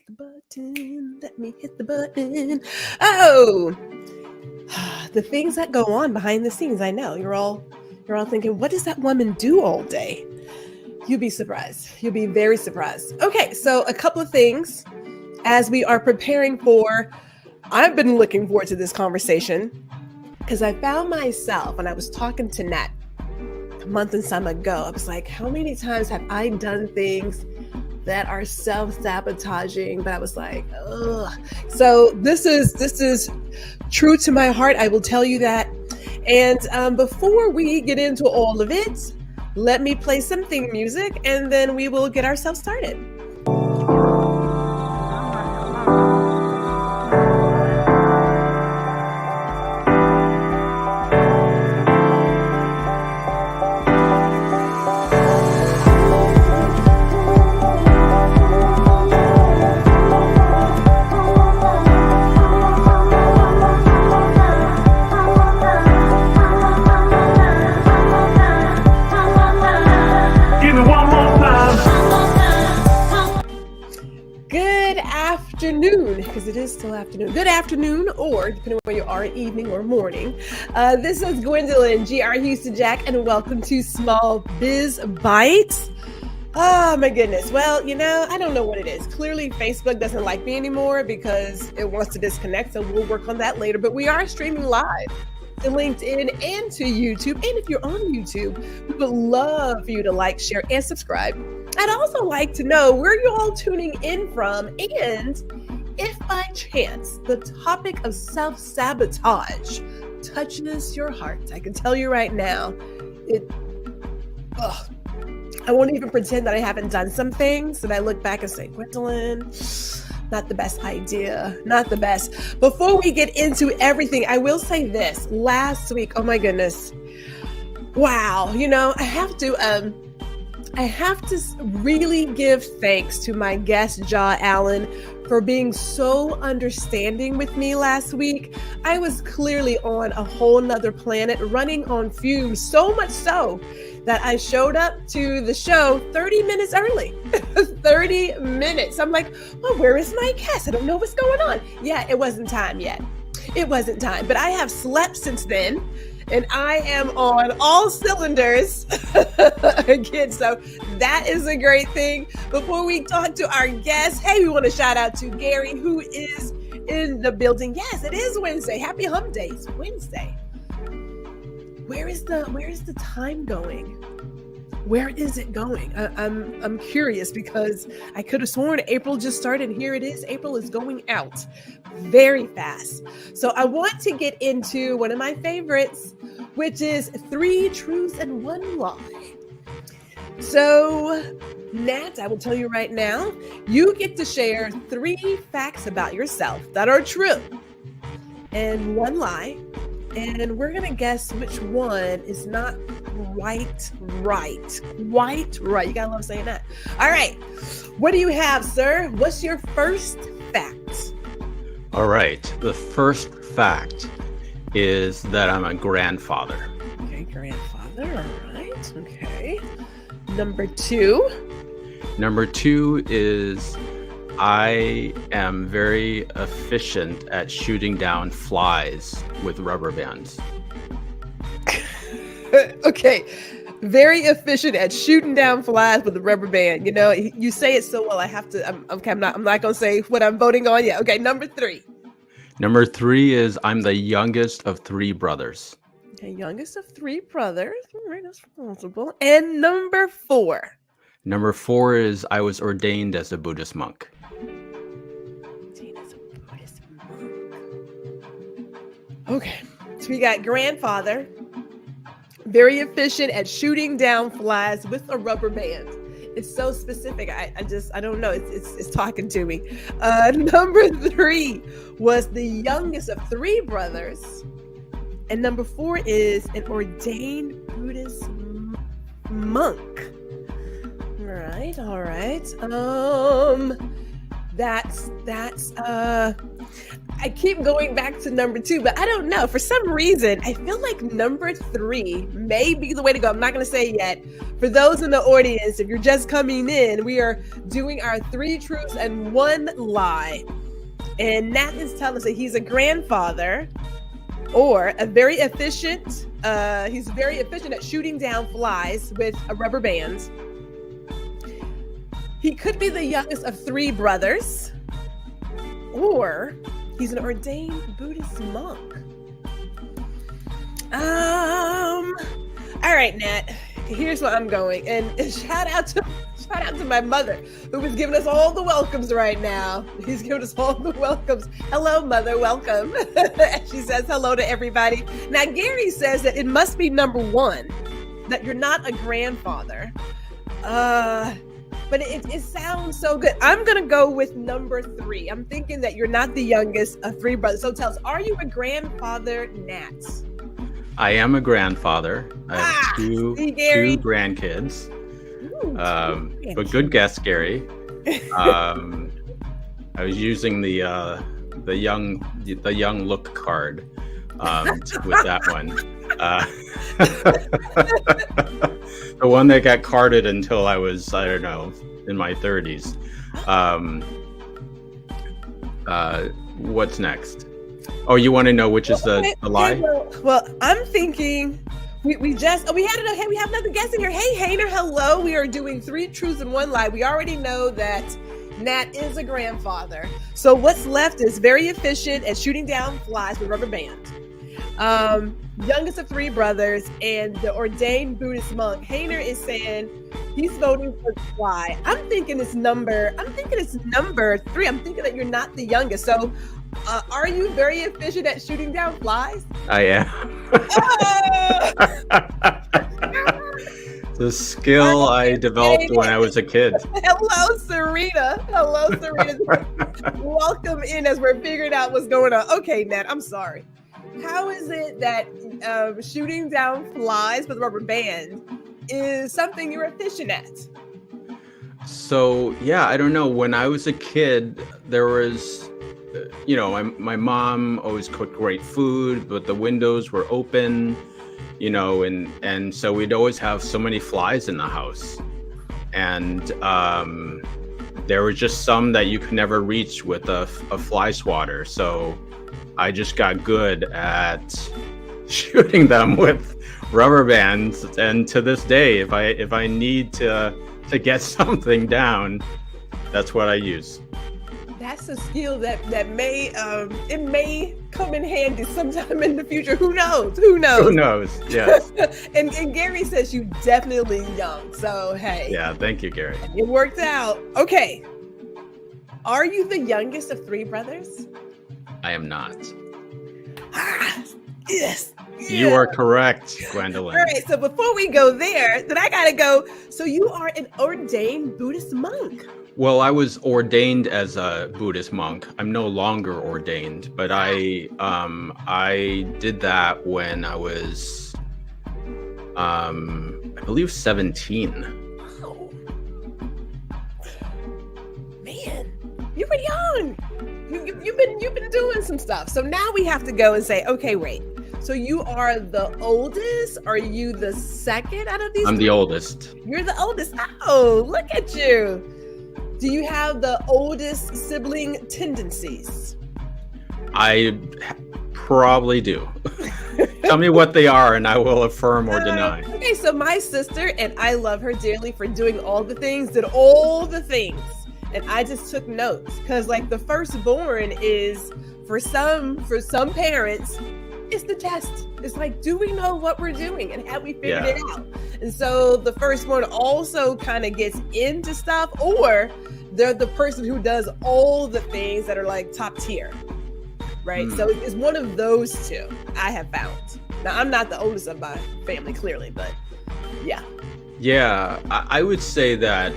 the button. Let me hit the button. Oh, the things that go on behind the scenes. I know you're all thinking, what does that woman do all day? You'll be surprised. You'll be very surprised. Okay, so a couple of things as we are preparing for. I've been looking forward to this conversation because I found myself when I was talking to Nat a month and some ago. I was like, how many times have I done things that are self-sabotaging? But I was like, ugh. So this is true to my heart. I will tell you that. And before we get into all of it, let me play some theme music and then we will get ourselves started. Because it is still afternoon. Good afternoon, or depending on where you are, evening or morning. This is Gwendolyn, G.R. Houston Jack, and welcome to Small Biz Bites. Oh my goodness. Well, I don't know what it is. Clearly, Facebook doesn't like me anymore because it wants to disconnect, so we'll work on that later. But we are streaming live to LinkedIn and to YouTube. And if you're on YouTube, we would love for you to like, share, and subscribe. I'd also like to know where you're all tuning in from, and if by chance the topic of self-sabotage touches your heart, I can tell you right now, I won't even pretend that I haven't done some things that I look back and say, Gwendolyn, not the best idea, not the best. Before we get into everything, I will say this. Last week, oh my goodness, wow, I have to really give thanks to my guest, Ja Allen, for being so understanding with me last week. I was clearly on a whole nother planet, running on fumes, so much so that I showed up to the show 30 minutes early. 30 minutes. I'm like, well, where is my guest? I don't know what's going on. Yeah, it wasn't time yet. It wasn't time, but I have slept since then. And I am on all cylinders again. So that is a great thing. Before we talk to our guest, hey, we want to shout out to Gary, who is in the building. Yes, it is Wednesday. Happy Hump Day. It's Wednesday. Where is the time going? Where is it going? I'm curious because I could have sworn April just started, and here it is. April is going out very fast. So I want to get into one of my favorites, which is 3 truths and 1 lie. So, Nat, I will tell you right now, you get to share 3 facts about yourself that are true and 1 lie. And we're going to guess which one is not quite right. You gotta love saying that. All right. What do you have, sir? What's your first fact? All right. The first fact is that I'm a grandfather. Okay, grandfather. All right. Okay. Number 2. Number 2 is I am very efficient at shooting down flies with rubber bands. Okay. Very efficient at shooting down flies with a rubber band. You say it so well. I have to. I'm not going to say what I'm voting on yet. Okay. Number 3. Number 3 is I'm the youngest of 3 brothers. Okay. Youngest of 3 brothers. All right. That's responsible. And number 4. Number 4 is I was ordained as a Buddhist monk. Okay. So we got grandfather. Very efficient at shooting down flies with a rubber band. It's so specific. I don't know. It's talking to me. Number 3 was the youngest of 3 brothers. And number 4 is an ordained Buddhist monk. All right. That's I keep going back to number 2, but I don't know. For some reason, I feel like number 3 may be the way to go. I'm not going to say it yet. For those in the audience, if you're just coming in, we are doing our 3 truths and 1 lie. And Nat is telling us that he's a grandfather or a very efficient, he's very efficient at shooting down flies with a rubber band. He could be the youngest of 3 brothers, or he's an ordained Buddhist monk. All right, Nat. Here's where I'm going, and shout out to my mother, who is giving us all the welcomes right now. He's giving us all the welcomes. Hello, mother. Welcome. She says hello to everybody. Now, Gary says that it must be number 1, that you're not a grandfather. But it sounds so good. I'm going to go with number 3. I'm thinking that you're not the youngest of 3 brothers. So tell us, are you a grandfather, Nat? I am a grandfather. I have two grandkids. Ooh, but good guess, Gary. I was using the young look card with that one. The one that got carded until I was, I don't know, in my 30s. What's next? Oh, you want to know which is the lie? Well, I'm thinking we have another guest in here. Hey, Hayner, hello. We are doing 3 truths and 1 lie. We already know that Nat is a grandfather. So what's left is very efficient at shooting down flies with rubber band. Youngest of 3 brothers, and the ordained Buddhist monk. Hayner is saying he's voting for fly. I'm thinking it's number 3. I'm thinking that you're not the youngest. So are you very efficient at shooting down flies? I am. The skill I developed when I was a kid. Hello, Serena. Welcome in as we're figuring out what's going on. Okay, Nat, I'm sorry. How is it that shooting down flies with a rubber band is something you're efficient at? So, yeah, I don't know. When I was a kid, there was, my mom always cooked great food, but the windows were open, and so we'd always have so many flies in the house. And there were just some that you could never reach with a fly swatter. So I just got good at shooting them with rubber bands, and to this day, if I need to get something down, that's what I use. That's a skill that may come in handy sometime in the future. Who knows? Yes. and Gary says you definitely young. So hey. Yeah, thank you, Gary. It worked out. Okay. Are you the youngest of 3 brothers? I am not. Yes. You are correct, Gwendolyn. All right, so before we go there, then I gotta go. So you are an ordained Buddhist monk. Well, I was ordained as a Buddhist monk. I'm no longer ordained, but I did that when I was, I believe 17. Oh. Man, you were young. You've been doing some stuff. So now we have to go and say, okay, wait. So you are the oldest? Are you the second out of these? I'm the oldest. You're the oldest. Oh, look at you. Do you have the oldest sibling tendencies? I probably do. Tell me what they are and I will affirm or deny. Okay, so my sister, and I love her dearly for doing all the things, did all the things. And I just took notes because like the firstborn is for some parents, it's the test. It's like, do we know what we're doing and have we figured it out? And so the firstborn also kind of gets into stuff, or they're the person who does all the things that are like top tier, right? So it's one of those two I have found. Now, I'm not the oldest of my family, clearly, but yeah. Yeah, I would say that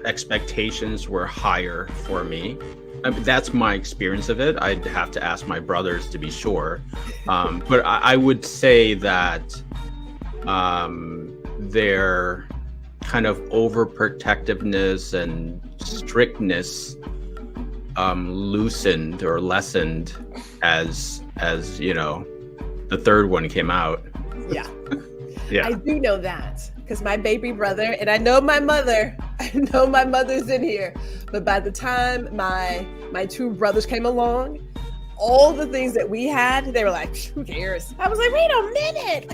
expectations were higher for me. I mean, that's my experience of it. I'd have to ask my brothers to be sure. But I would say that their kind of overprotectiveness and strictness loosened or lessened as the third one came out. Yeah. Yeah. I do know that because my baby brother, and I know my mother's in here, but by the time my two brothers came along, all the things that we had, they were like, who cares? I was like, wait a minute.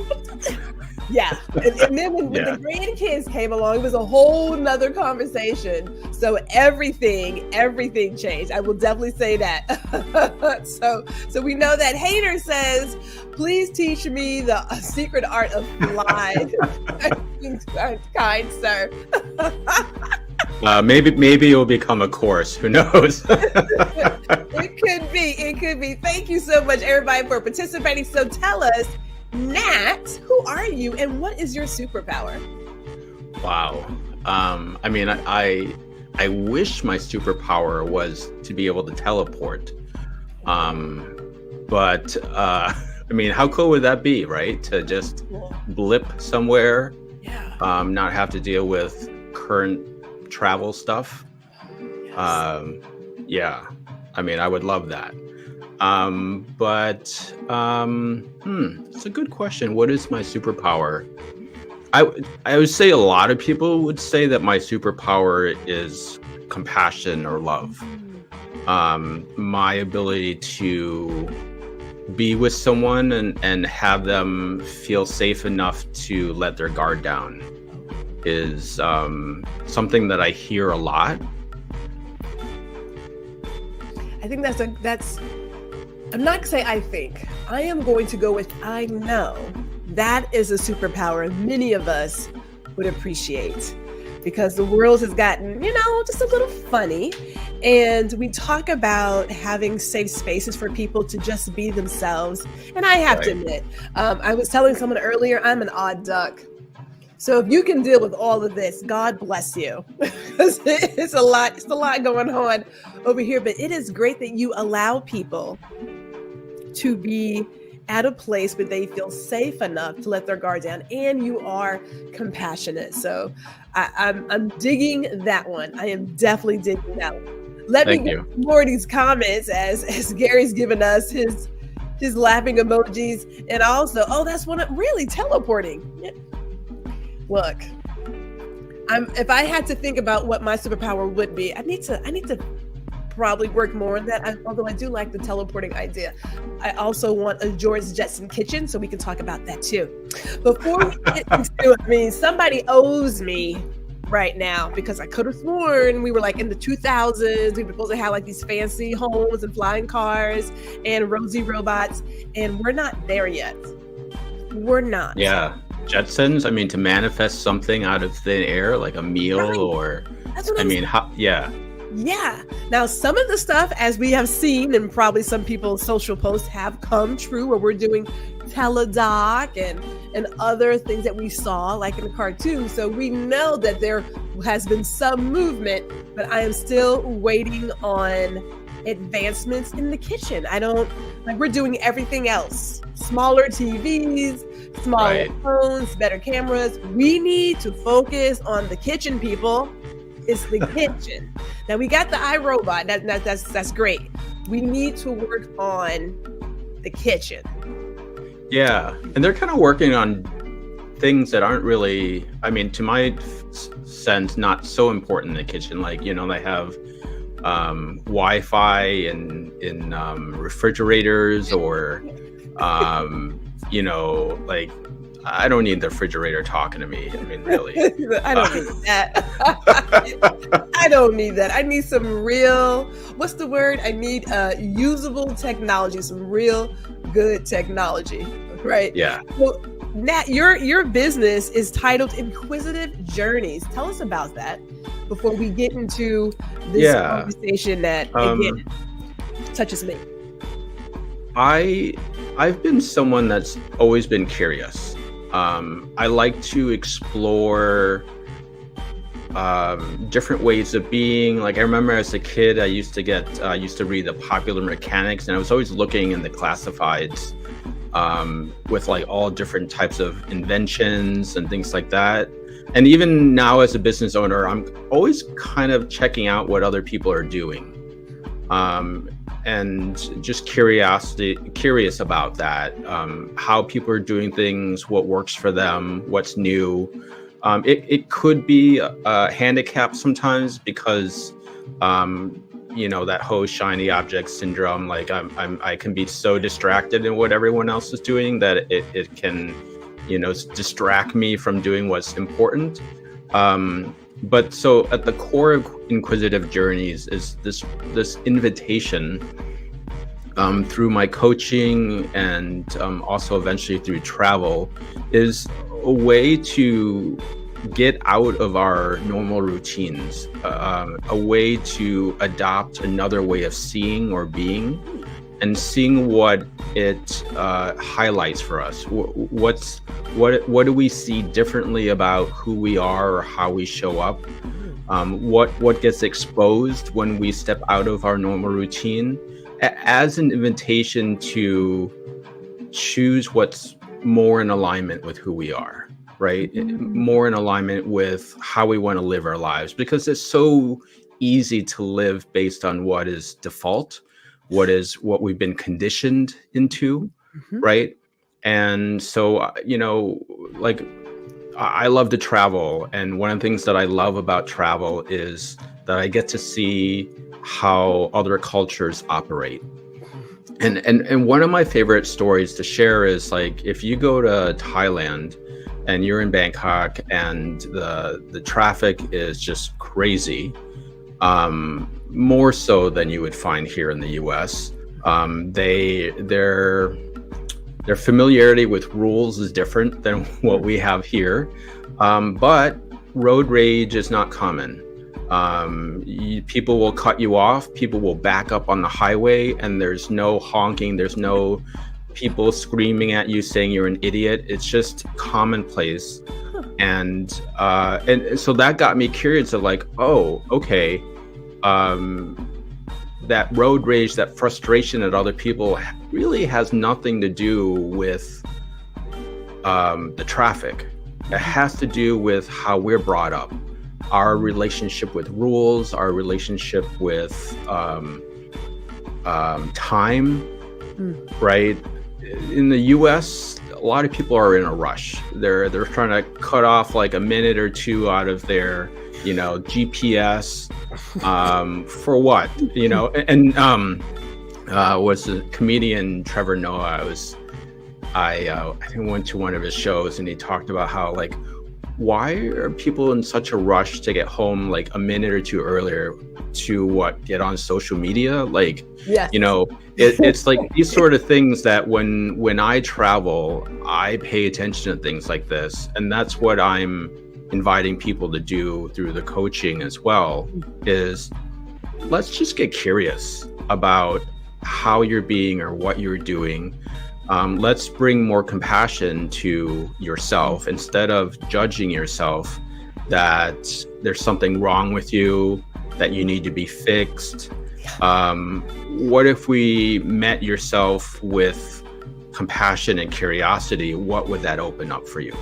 Yeah. And then when the grandkids came along, it was a whole nother conversation. So everything changed. I will definitely say that. So we know that Hater says, please teach me the secret art of fly. Kind sir. Maybe it will become a course. Who knows? It could be. Thank you so much, everybody, for participating. So tell us, Nat, who are you and what is your superpower? Wow. I mean, I wish my superpower was to be able to teleport. But I mean, how cool would that be, right? To just blip somewhere, not have to deal with current travel stuff. Yes. I mean, I would love that. But it's a good question. What is my superpower? I would say a lot of people would say that my superpower is compassion or love. My ability to be with someone and have them feel safe enough to let their guard down is something that I hear a lot. I think that's I'm not gonna say I think. I am going to go with I know. That is a superpower many of us would appreciate because the world has gotten, just a little funny. And we talk about having safe spaces for people to just be themselves. And I have to admit, I was telling someone earlier, I'm an odd duck. So if you can deal with all of this, God bless you. Because it's a lot going on over here. But it is great that you allow people to be at a place where they feel safe enough to let their guard down, and you are compassionate. So I'm digging that one. I am definitely digging that one. Let me get more of these comments as Gary's given us his laughing emojis, and also, that's one really teleporting. Look, if I had to think about what my superpower would be, I need to probably work more on that. Although I do like the teleporting idea. I also want a George Jetson kitchen, so we can talk about that too. Before we get into somebody owes me right now because I could have sworn we were like in the 2000s. We were supposed to have like these fancy homes and flying cars and rosy robots, and we're not there yet. We're not. Yeah. Jetsons, I mean, to manifest something out of thin air, like a meal or, Yeah. Now, some of the stuff, as we have seen, and probably some people's social posts have come true, where we're doing teledoc and other things that we saw, like in the cartoon. So we know that there has been some movement, but I am still waiting on advancements in the kitchen. We're doing everything else. Smaller TVs, smaller phones, better cameras. We need to focus on the kitchen, people. It's the kitchen. Now we got the iRobot. That's great. We need to work on the kitchen. Yeah, and they're kind of working on things that aren't really, I mean, to my sense, not so important in the kitchen. Like, they have Wi-Fi in refrigerators, or like, I don't need the refrigerator talking to me. I mean, really. I don't need that. I don't need that. I need some real, what's the word? I need usable technology, some real good technology, right? Yeah. Well, Nat, your business is titled Inquisitive Journeys. Tell us about that before we get into this conversation that, again, touches me. I've been someone that's always been curious. I like to explore different ways of being. Like, I remember as a kid, I used to read the Popular Mechanics, and I was always looking in the classifieds with like all different types of inventions and things like that. And even now as a business owner, I'm always kind of checking out what other people are doing. and just curious about that, how people are doing things, what works for them, what's new. It could be a handicap sometimes because, that whole shiny object syndrome. Like I can be so distracted in what everyone else is doing that it can, distract me from doing what's important. But so at the core of Inquisitive Journeys is this invitation, through my coaching and also eventually through travel, is a way to get out of our normal routines, a way to adopt another way of seeing or being, and seeing what it highlights for us. What do we see differently about who we are or how we show up? What gets exposed when we step out of our normal routine, as an invitation to choose what's more in alignment with who we are, right? More in alignment with how we want to live our lives, because it's so easy to live based on what is default, what we've been conditioned into, right? And so, I love to travel. And one of the things that I love about travel is that I get to see how other cultures operate. And one of my favorite stories to share is, like, if you go to Thailand and you're in Bangkok and the traffic is just crazy, more so than you would find here in the US. Their familiarity with rules is different than what we have here, but road rage is not common. People will cut you off, people will back up on the highway, and there's no honking, there's no people screaming at you saying you're an idiot. It's just commonplace. And so that got me curious of, like, oh, okay, that road rage, that frustration at other people really has nothing to do with the traffic. It has to do with how we're brought up, our relationship with rules, our relationship with time, right? In the US, a lot of people are in a rush. They're trying to cut off like a minute or two out of their GPS, for what, and was the comedian Trevor Noah. I think went to one of his shows, and he talked about how, like, why are people in such a rush to get home like a minute or two earlier to get on social media? Like, yes. It's like these sort of things that when I travel, I pay attention to things like this, and that's what I'm inviting people to do through the coaching as well, is let's just get curious about how you're being or what you're doing. Let's bring more compassion to yourself instead of judging yourself that there's something wrong with you, that you need to be fixed. What if we met yourself with compassion and curiosity? What would that open up for you?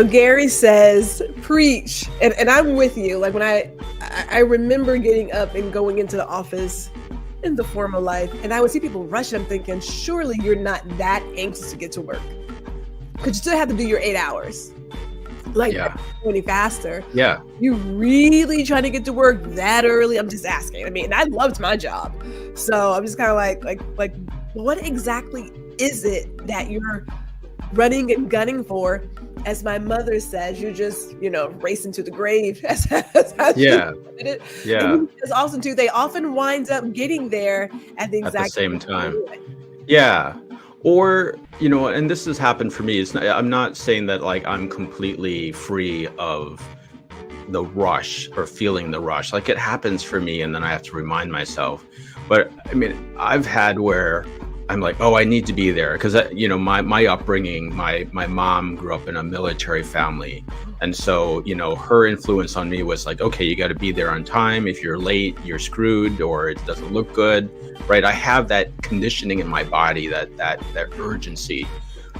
Gary says, preach. And I'm with you. Like, when I remember getting up and going into the office in the formal life, and I would see people rush, I'm thinking, surely you're not that anxious to get to work, because you still have to do your 8 hours. Like, any faster. Yeah. You really trying to get to work that early? I'm just asking. I mean, I loved my job. So I'm just kind of like, what exactly is it that you're running and gunning for? As my mother says, you're just, racing to the grave. Yeah. Because also too, they often wind up getting there at the same time. Yeah. Or, and this has happened for me. I'm not saying that, like, I'm completely free of the rush or feeling the rush. Like, it happens for me, and then I have to remind myself. But I mean, I've had where I'm like, oh, I need to be there, because my upbringing, my mom grew up in a military family, and so her influence on me was like, okay, you got to be there on time. If you're late, you're screwed, or it doesn't look good, right? I have that conditioning in my body, that urgency.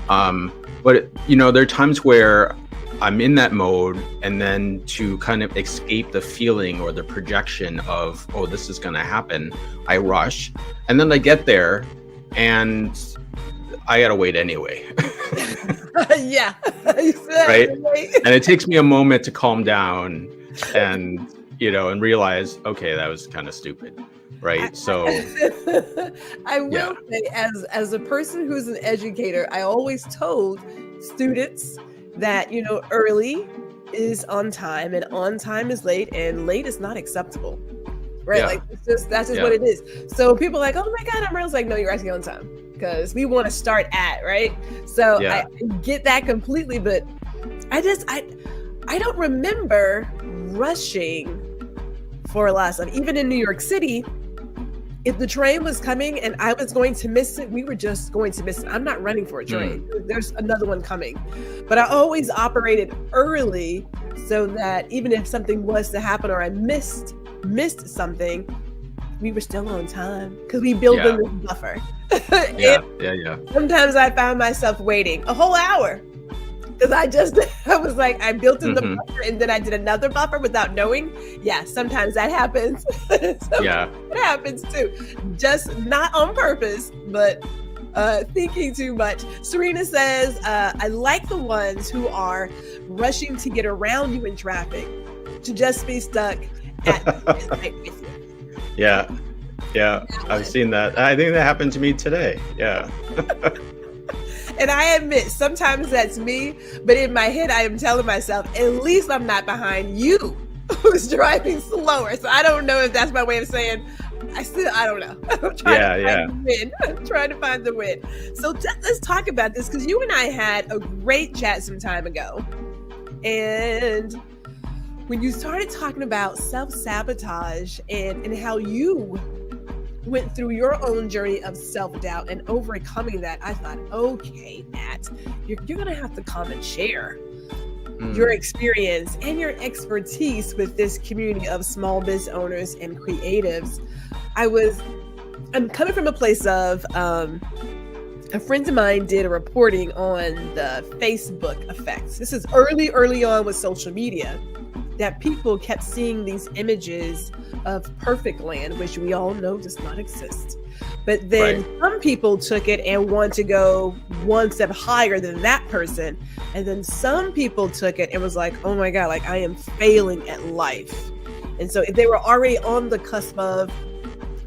But there are times where I'm in that mode, and then to kind of escape the feeling or the projection of, oh, this is going to happen, I rush, and then I get there and I gotta wait anyway. Yeah. Right. And it takes me a moment to calm down and, and realize, okay, that was kind of stupid. Right. So I will say, as a person who's an educator, I always told students that, early is on time and on time is late, and late is not acceptable. Right. Yeah. Like that's just what it is. So people are like, oh my God, I'm early. It's like, no, you're actually on time, because we want to start at, right. So I get that completely, but I don't remember rushing for a lot of stuff. Even in New York City, if the train was coming and I was going to miss it, we were just going to miss it. I'm not running for a train. There's another one coming. But I always operated early so that even if something was to happen or I missed something, we were still on time because we built in this buffer. Yeah. Sometimes I found myself waiting a whole hour because I was like, I built in the buffer and then I did another buffer without knowing. Yeah, sometimes that happens. It happens too. Just not on purpose, but thinking too much. Serena says, I like the ones who are rushing to get around you in traffic, to just be stuck at the right with you. Yeah, I've seen that. I think that happened to me today. Yeah. And I admit, sometimes that's me, but in my head, I am telling myself, at least I'm not behind you who's driving slower. So I don't know if that's my way of saying, I don't know. I'm trying to find the win. I'm trying to find the win. So let's talk about this, because you and I had a great chat some time ago. And when you started talking about self-sabotage and how you went through your own journey of self-doubt and overcoming that, I thought, okay, Nat, you're going to have to come and share your experience and your expertise with this community of small business owners and creatives. I'm coming from a place of, a friend of mine did a reporting on the Facebook effects. This is early on with social media, that people kept seeing these images of perfect land, which we all know does not exist. But then some people took it and wanted to go one step higher than that person. And then some people took it and was like, oh my God, like I am failing at life. And so if they were already on the cusp of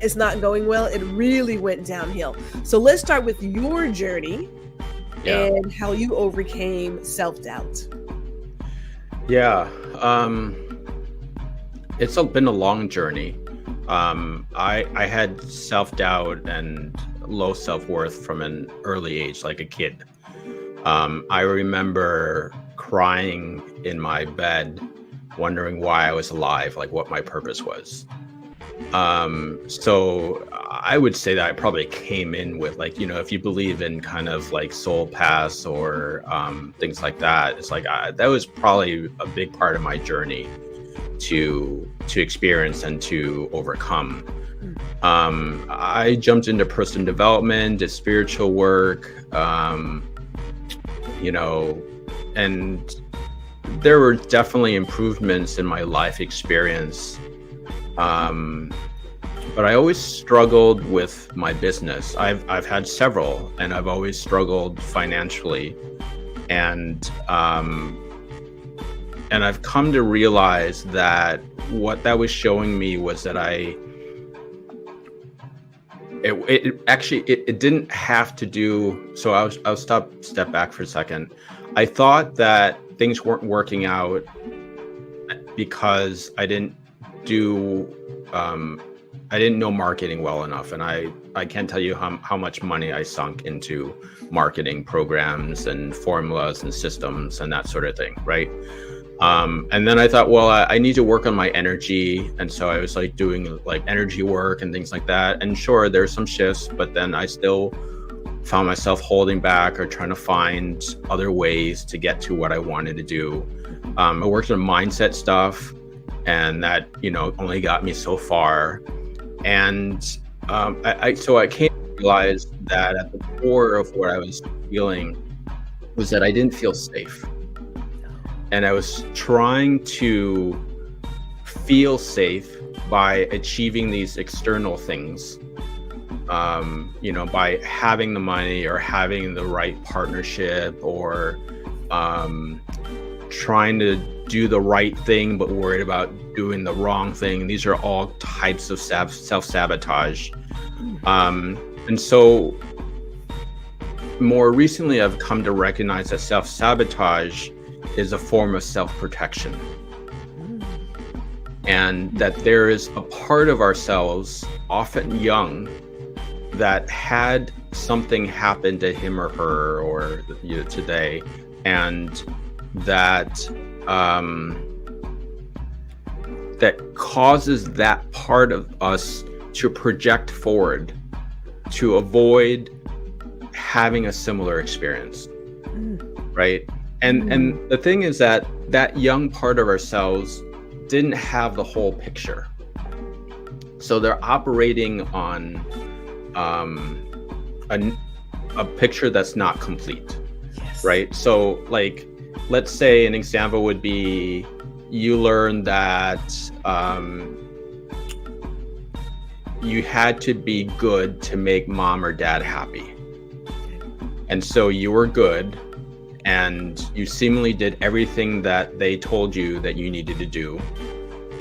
it's not going well, it really went downhill. So let's start with your journey and how you overcame self-doubt. Yeah. It's been a long journey. I had self-doubt and low self-worth from an early age, like a kid. I remember crying in my bed, wondering why I was alive, like what my purpose was. So I would say that I probably came in with like, if you believe in kind of like soul paths or things like that, it's like that was probably a big part of my journey to experience and to overcome. I jumped into personal development, did spiritual work, and there were definitely improvements in my life experience. But I always struggled with my business. I've had several, and I've always struggled financially, and I've come to realize that what that was showing me was that it didn't have to do. So I'll step back for a second. I thought that things weren't working out because I didn't know marketing well enough, and I can't tell you how much money I sunk into marketing programs and formulas and systems and that sort of thing, right? And then I thought, well, I need to work on my energy, and so I was like doing like energy work and things like that. And sure, there's some shifts, but then I still found myself holding back or trying to find other ways to get to what I wanted to do. I worked on mindset stuff, and that only got me so far. And so I came to realize that at the core of what I was feeling was that I didn't feel safe. and I was trying to feel safe by achieving these external things, by having the money or having the right partnership, or trying to do the right thing but worried about doing the wrong thing. These are all types of self-sabotage. And so more recently, I've come to recognize that self-sabotage is a form of self-protection. And that there is a part of ourselves, often young, that had something happen to him or her or today, and that that causes that part of us to project forward to avoid having a similar experience, right? And the thing is that young part of ourselves didn't have the whole picture, so they're operating on a picture that's not complete. Yes. Right? So, like, let's say an example would be you learn that you had to be good to make mom or dad happy, and so you were good, and you seemingly did everything that they told you that you needed to do,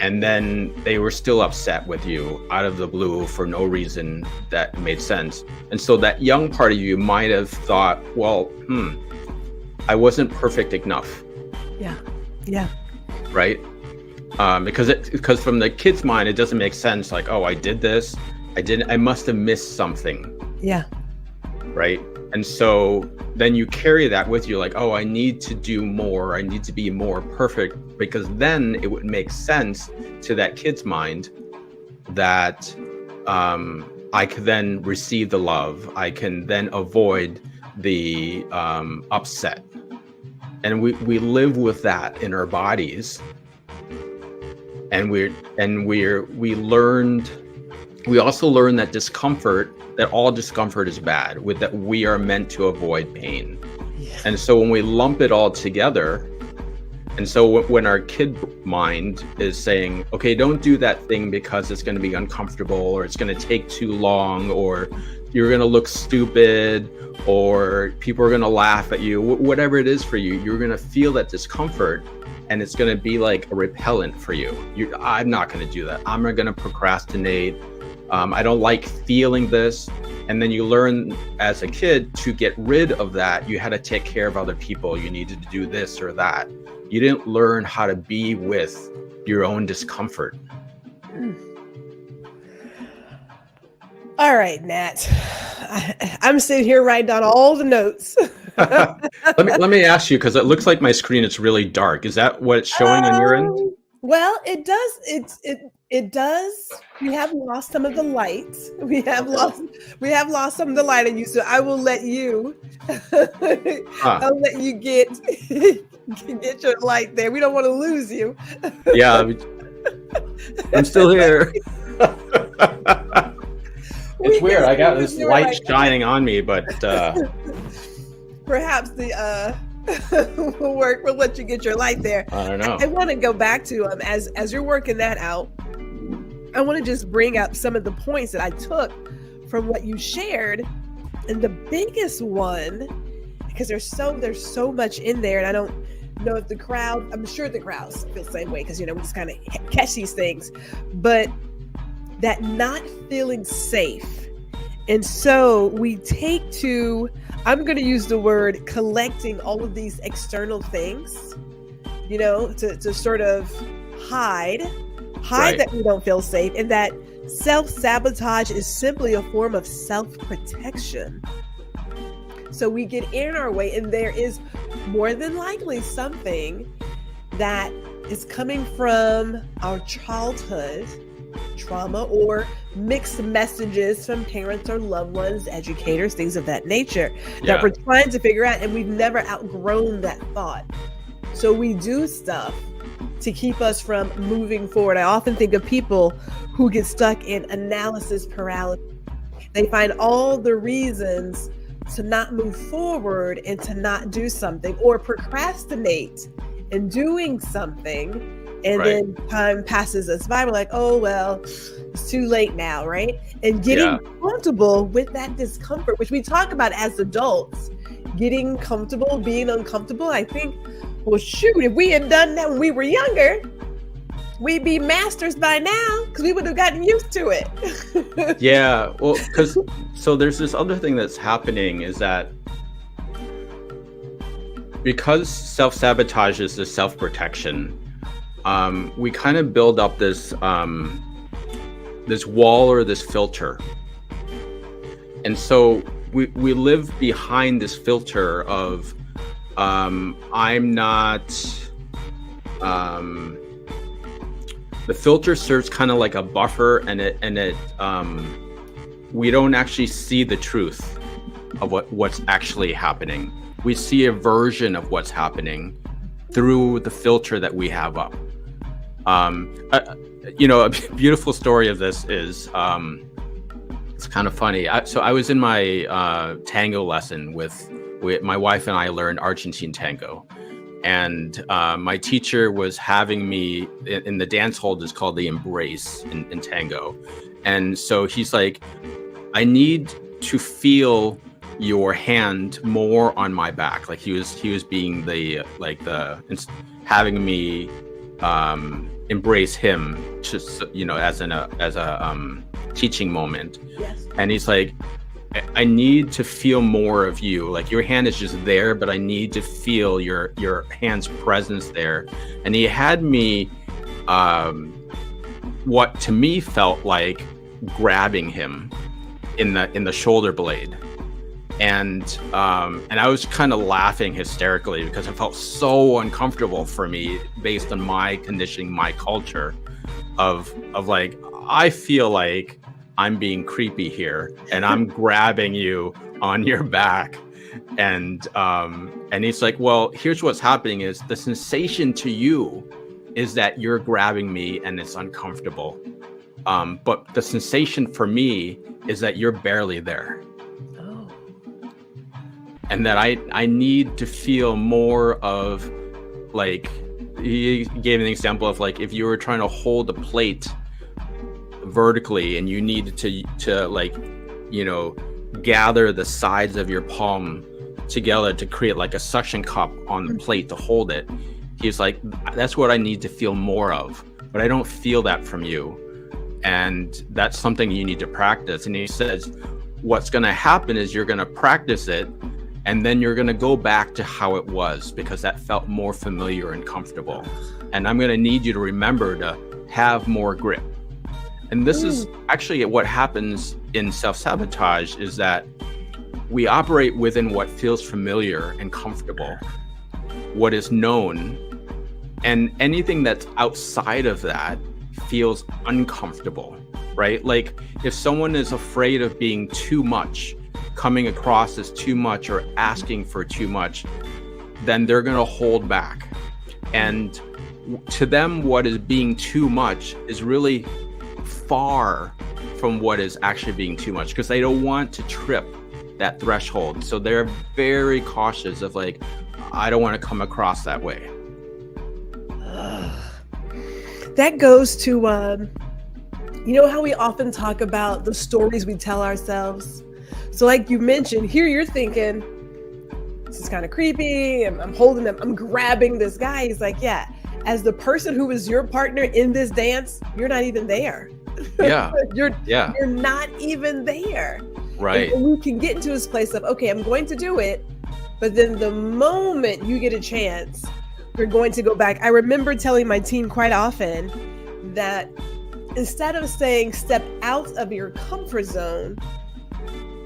and then they were still upset with you out of the blue for no reason that made sense. And so that young part of you might have thought, well, I wasn't perfect enough. Yeah. Right? Because from the kid's mind, it doesn't make sense. Like, oh, I did this. I must have missed something. Yeah. Right? And so then you carry that with you, like, oh, I need to do more. I need to be more perfect, because then it would make sense to that kid's mind that I could then receive the love. I can then avoid the upset. And we live with that in our bodies. And we also learn that that all discomfort is bad, with that we are meant to avoid pain. Yeah. And so when we lump it all together, and so when our kid mind is saying, okay, don't do that thing because it's going to be uncomfortable, or it's going to take too long, or you're going to look stupid, or people are going to laugh at you, whatever it is for you, you're going to feel that discomfort, and it's going to be like a repellent for you. I'm not going to do that. I'm not going to procrastinate. I don't like feeling this. And then you learn as a kid to get rid of that. You had to take care of other people. You needed to do this or that. You didn't learn how to be with your own discomfort. All right, Nat. I'm sitting here writing down all the notes. Let me ask you, because it looks like my screen is really dark. Is that what it's showing on your end? Well, it does. It does. We have lost some of the lights. We have lost some of the light in you. So I will let you. I'll let you get your light there. We don't want to lose you. Yeah, I'm still here. It's weird. I got this light shining on me, but perhaps the will work. We'll let you get your light there. I don't know. I want to go back to as you're working that out. I want to just bring up some of the points that I took from what you shared, and the biggest one, because there's so much in there, and I don't know if the crowd. I'm sure the crowds feel the same way, because we just kind of catch these things, but that not feeling safe. And so we take to, I'm going to use the word collecting all of these external things, to sort of hide Right. that we don't feel safe. And that self-sabotage is simply a form of self-protection. So we get in our way, and there is more than likely something that is coming from our childhood trauma, or mixed messages from parents or loved ones, educators, things of that nature, that we're trying to figure out, and we've never outgrown that thought. So we do stuff to keep us from moving forward. I often think of people who get stuck in analysis paralysis. They find all the reasons to not move forward and to not do something, or procrastinate and doing something, and Right. then time passes us by. We're like, oh, well, it's too late now, right? And Yeah. getting comfortable with that discomfort, which we talk about as adults, getting comfortable, being uncomfortable. I think, well, shoot, if we had done that when we were younger, we'd be masters by now because we would have gotten used to it. Yeah. Well, so there's this other thing that's happening is that because self-sabotage is the self-protection, we kind of build up this wall or this filter. And so we live behind this filter of I'm not the filter serves kind of like a buffer, and it we don't actually see the truth of what's actually happening. We see a version of what's happening through the filter that we have up. A beautiful story of this is it's kind of funny. So I was in my tango lesson with my wife, and I learned Argentine tango. And my teacher was having me in the dance hold is called the embrace in tango. And so he's like, I need to feel your hand more on my back. Like he was being having me embrace him, just as a teaching moment. Yes. And he's like, I need to feel more of you. Like your hand is just there, but I need to feel your hand's presence there. And he had me what to me felt like grabbing him in the shoulder blade. And I was kind of laughing hysterically because it felt so uncomfortable for me based on my conditioning, my culture of like, I feel like I'm being creepy here and I'm grabbing you on your back. And he's like, well, here's what's happening is the sensation to you is that you're grabbing me and it's uncomfortable. But the sensation for me is that you're barely there. Oh. And that I need to feel more of, like, he gave an example of like, if you were trying to hold a plate vertically and you needed to like, gather the sides of your palm together to create like a suction cup on the plate to hold it. He's like, that's what I need to feel more of, but I don't feel that from you. And that's something you need to practice. And he says, what's going to happen is you're going to practice it, and then you're going to go back to how it was because that felt more familiar and comfortable. And I'm going to need you to remember to have more grip. And this is actually what happens in self-sabotage, is that we operate within what feels familiar and comfortable, what is known, and anything that's outside of that feels uncomfortable, right? Like if someone is afraid of being too much, coming across as too much or asking for too much, then they're going to hold back. And to them, what is being too much is really far from what is actually being too much, because they don't want to trip that threshold. So they're very cautious of like, I don't want to come across that way. That goes to, how we often talk about the stories we tell ourselves. So like you mentioned, here you're thinking, this is kind of creepy, I'm holding them, I'm grabbing this guy. He's like, yeah, as the person who is your partner in this dance, you're not even there. Yeah. You're not even there. Right. And you can get into this place of, okay, I'm going to do it. But then the moment you get a chance, you're going to go back. I remember telling my team quite often that instead of saying step out of your comfort zone,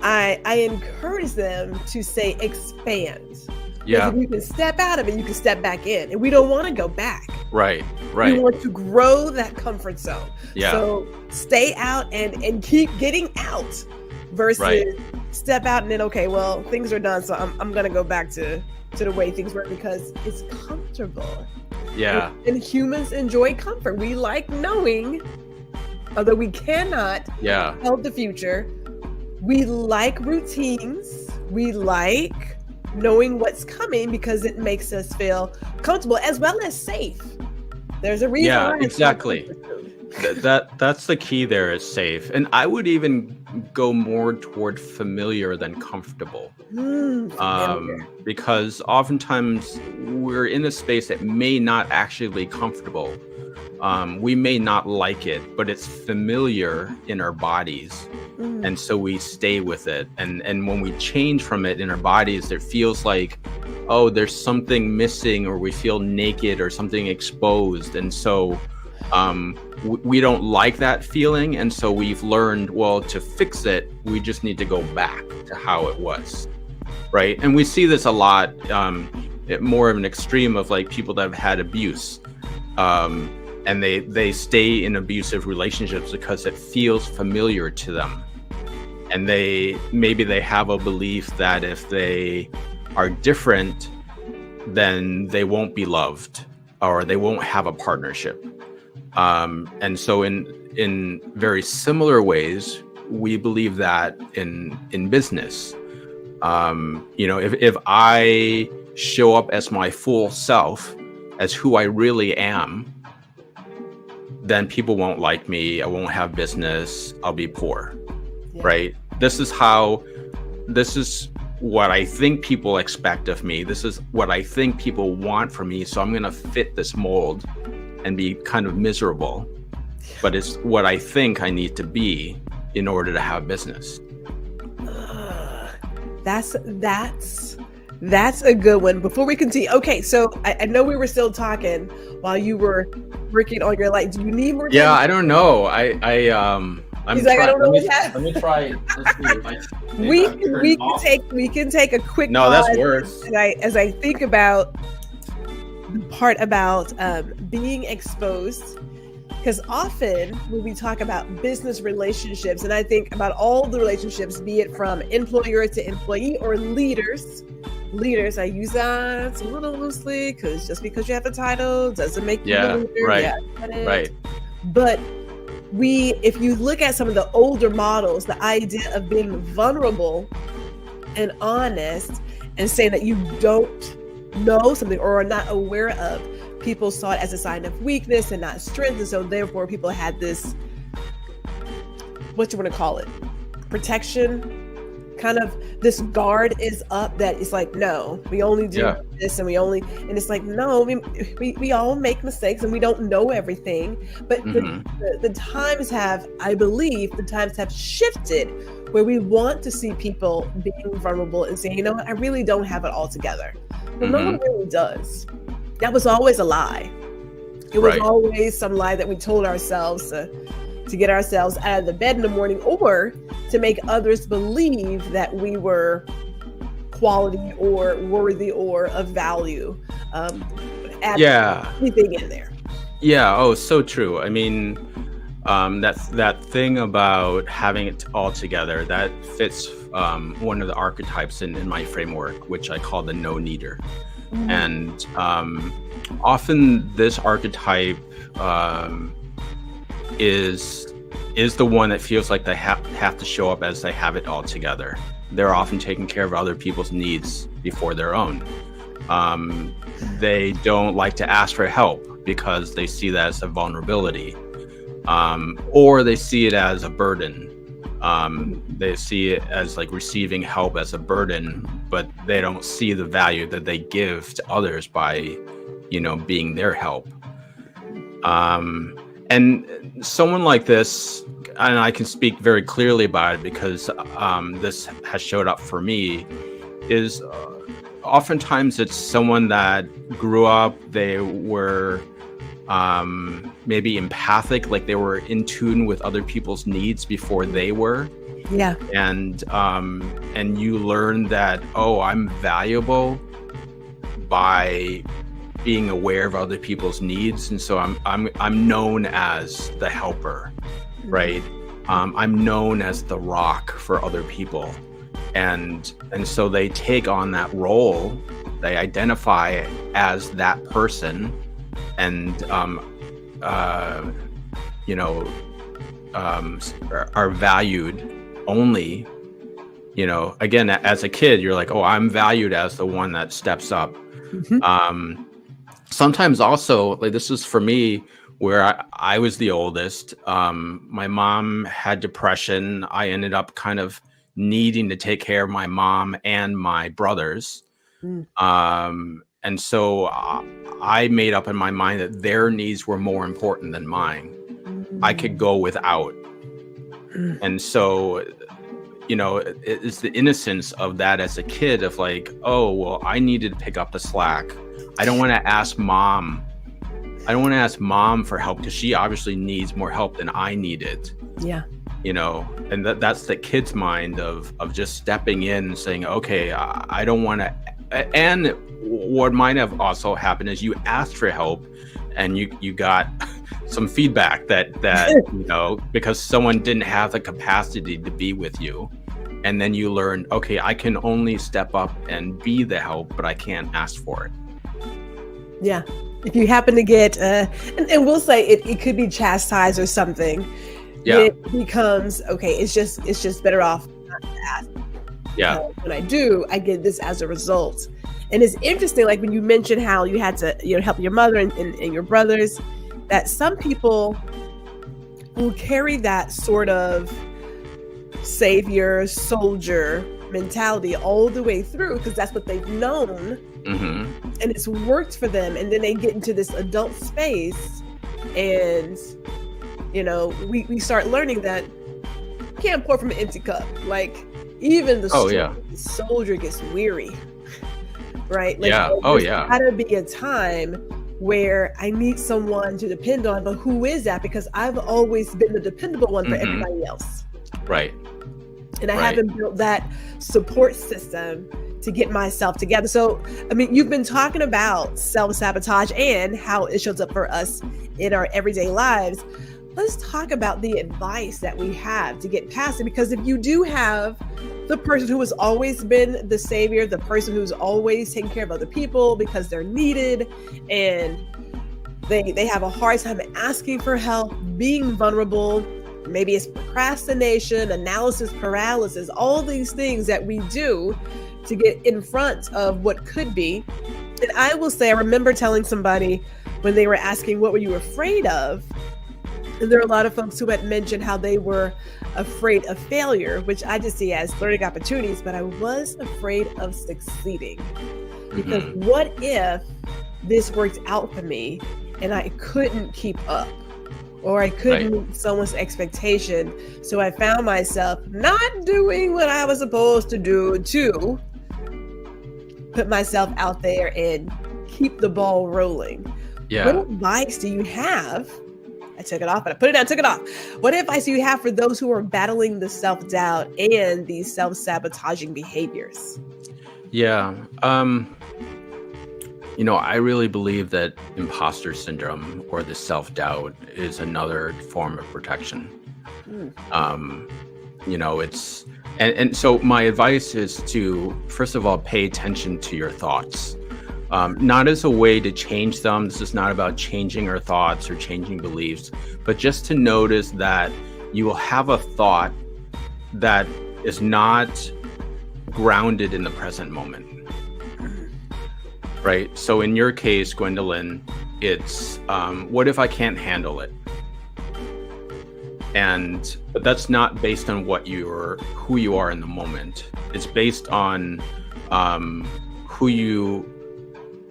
I encourage them to say expand. Yeah. If you can step out of it, you can step back in. And we don't want to go back. Right. We want to grow that comfort zone. Yeah. So stay out and keep getting out versus step out and then, okay, well, things are done. So I'm going to go back to the way things were because it's comfortable. Yeah. And humans enjoy comfort. We like knowing, although we cannot help the future. We like routines. We like knowing what's coming because it makes us feel comfortable as well as safe. There's a reason Yeah, why it's exactly. That's the key there, is safe. And I would even go more toward familiar than comfortable. Familiar. Because oftentimes we're in a space that may not actually be comfortable. We may not like it, but it's familiar in our bodies. And so we stay with it. And when we change from it in our bodies, it feels like, oh, there's something missing, or we feel naked or something exposed. And so we don't like that feeling. And so we've learned, well, to fix it, we just need to go back to how it was. Right. And we see this a lot, more of an extreme of like people that have had abuse. And they stay in abusive relationships because it feels familiar to them. And maybe they have a belief that if they are different, then they won't be loved, or they won't have a partnership. And so in very similar ways, we believe that in business. If I show up as my full self, as who I really am, then people won't like me. I won't have business. I'll be poor. Yeah. Right? This is what I think people expect of me. This is what I think people want from me. So I'm going to fit this mold and be kind of miserable. But it's what I think I need to be in order to have business. That's a good one. Before we continue, okay, so I know we were still talking while you were working on your light. Do you need more time? Yeah, I don't know. He's like, I don't know let me try. Let's see we can take a quick No, pause. That's worse. As I think about the part about being exposed, because often when we talk about business relationships, and I think about all the relationships, be it from employer to employee or leaders, I use that a little loosely because just because you have a title doesn't make you a leader. Right. Right. But if you look at some of the older models, the idea of being vulnerable and honest and saying that you don't know something or are not aware of, people saw it as a sign of weakness and not strength. And so therefore people had this, what you want to call it, protection, kind of this guard is up that it's like, no, we only do this and it's like, no, we all make mistakes and we don't know everything. But the times have, I believe, shifted where we want to see people being vulnerable and saying, you know what, I really don't have it all together. But no one really does. That was always a lie. It was always some lie that we told ourselves to get ourselves out of the bed in the morning, or to make others believe that we were quality or worthy or of value. Anything in there. Yeah. Oh, so true. I mean, that thing about having it all together, that fits one of the archetypes in my framework, which I call the no-needer. And often this archetype is the one that feels like they have to show up as they have it all together. They're often taking care of other people's needs before their own. They don't like to ask for help because they see that as a vulnerability, or they see it as a burden. They see it as like receiving help as a burden, but they don't see the value that they give to others by, being their help. And someone like this, and I can speak very clearly about it because this has showed up for me, is oftentimes it's someone that grew up, they were maybe empathic, like they were in tune with other people's needs before they were. Yeah. And you learn that, oh, I'm valuable by being aware of other people's needs, and so I'm known as the helper, right? I'm known as the rock for other people, and so they take on that role. They identify as that person, and are valued only again, as a kid, you're like, oh, I'm valued as the one that steps up. Mhm. Sometimes also, like, this is for me, where I was the oldest. My mom had depression. I ended up kind of needing to take care of my mom and my brothers. Mm. And so I made up in my mind that their needs were more important than mine. I could go without. Mm. And so, it's the innocence of that as a kid of like, oh, well, I needed to pick up the slack. I don't want to ask mom. I don't want to ask mom for help because she obviously needs more help than I needed. Yeah. And that's the kid's mind of just stepping in and saying, okay, I don't want to. And what might have also happened is you asked for help and you got some feedback that because someone didn't have the capacity to be with you. And then you learn, okay, I can only step up and be the help, but I can't ask for it. Yeah. If you happen to get, and we'll say it could be chastised or something, Yeah. it becomes, okay, it's just better off not to ask. Yeah. When I do, I get this as a result. And it's interesting, like when you mentioned how you had to, help your mother and your brothers, that some people will carry that sort of savior, soldier mentality all the way through because that's what they've known. Mm-hmm. And it's worked for them. And then they get into this adult space and, we start learning that you can't pour from an empty cup. Like even the soldier gets weary, right? Like, there's gotta be a time where I need someone to depend on, but who is that? Because I've always been the dependable one for everybody else. Right. And I haven't built that support system to get myself together. So, I mean, you've been talking about self-sabotage and how it shows up for us in our everyday lives. Let's talk about the advice that we have to get past it. Because if you do have the person who has always been the savior, the person who's always taking care of other people because they're needed and they have a hard time asking for help, being vulnerable, maybe it's procrastination, analysis paralysis, all these things that we do to get in front of what could be. And I will say, I remember telling somebody when they were asking, what were you afraid of? And there are a lot of folks who had mentioned how they were afraid of failure, which I just see as learning opportunities, but I was afraid of succeeding. Because what if this worked out for me and I couldn't keep up? Or I couldn't meet someone's expectation. So I found myself not doing what I was supposed to do to put myself out there and keep the ball rolling. Yeah. What advice do you have? I took it off, but I put it down, took it off. What advice do you have for those who are battling the self-doubt and these self-sabotaging behaviors? Yeah. I really believe that imposter syndrome or the self-doubt is another form of protection. It's, and so my advice is to, first of all, pay attention to your thoughts, not as a way to change them. This is not about changing our thoughts or changing beliefs, but just to notice that you will have a thought that is not grounded in the present moment. Right. So in your case, Gwendolyn, it's what if I can't handle it? But that's not based on who you are in the moment. It's based on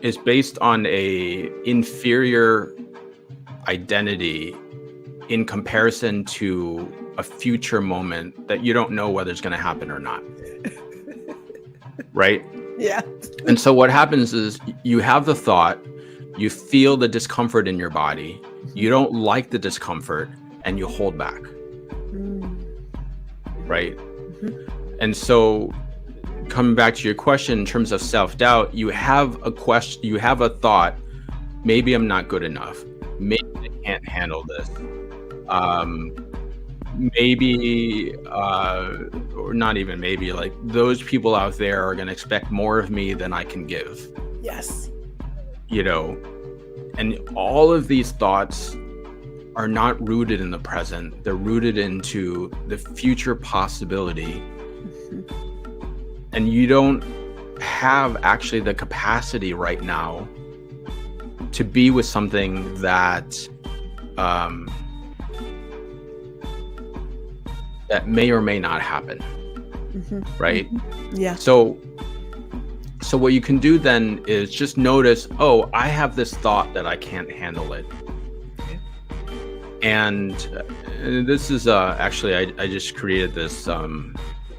it's based on a inferior identity in comparison to a future moment that you don't know whether it's going to happen or not. Right? Yeah. And so what happens is you have the thought, you feel the discomfort in your body, you don't like the discomfort, and you hold back. Right? And so coming back to your question in terms of self-doubt, you have a thought, maybe I'm not good enough. Maybe I can't handle this. Maybe, or not even maybe, like those people out there are going to expect more of me than I can give. Yes. And all of these thoughts are not rooted in the present. They're rooted into the future possibility and you don't have actually the capacity right now to be with something that that may or may not happen, right? Yeah. So what you can do then is just notice, oh, I have this thought that I can't handle it. And this is actually, I just created this, I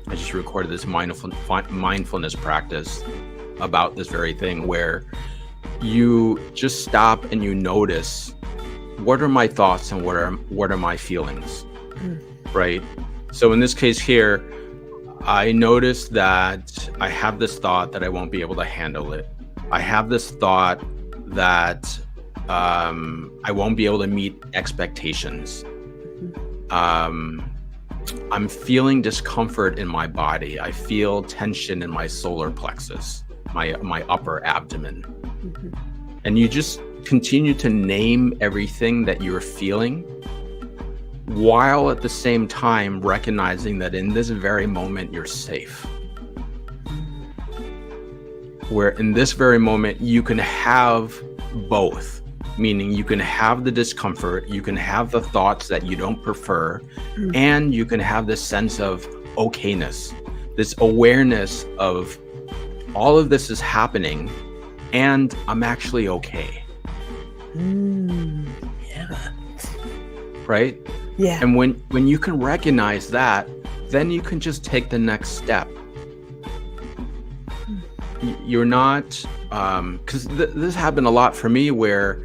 just recorded this mindfulness practice about this very thing, where you just stop and you notice, what are my thoughts and what are my feelings, right? So in this case here, I noticed that I have this thought that I won't be able to handle it. I have this thought that I won't be able to meet expectations. I'm feeling discomfort in my body. I feel tension in my solar plexus, my upper abdomen. And you just continue to name everything that you're feeling, while at the same time recognizing that in this very moment you're safe. Where in this very moment you can have both, meaning you can have the discomfort, you can have the thoughts that you don't prefer, and you can have this sense of okayness, this awareness of all of this is happening and I'm actually okay. Yeah. Right? Yeah. And when you can recognize that, then you can just take the next step. You're not, because this happened a lot for me, where